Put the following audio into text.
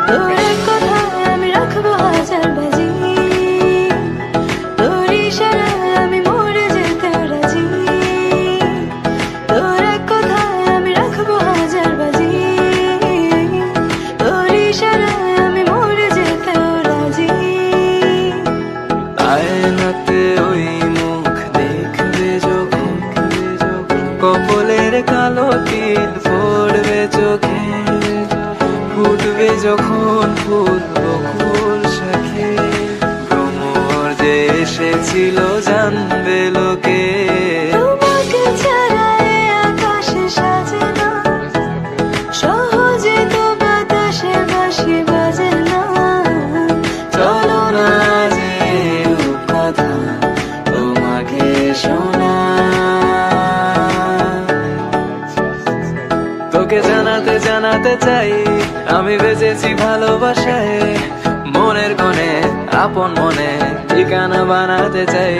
তোর এক কথায় আমি রাখবো হাজার বাজি, তোর ইশারায় আমি মরে যেতে রাজি। তোর এক কথায় আমি রাখবো হাজার বাজি, তোর ইশারায় আমি মরে যেতে রাজি। আয়নাতে ওই মুখ দেখবে যখন, কপলের কালো তিল পড়বে চোখে, ফুটবে যখন ফুল বকুল শাখে, ভ্রমর যে এসেছিল জানবে লোকে। তোমাকে ছাড়া এ আকাশে সাজে না, সহজে তো বাতাসে বাঁশি বাজে না। চলো না যে কথা তোমাকে শোনা, তোকে জানাতে জানাতে চাই আমি বেঁচেছি ভালোবাসায়, মনের কোণে আপন মনে ঠিকানা বানাতে চাই।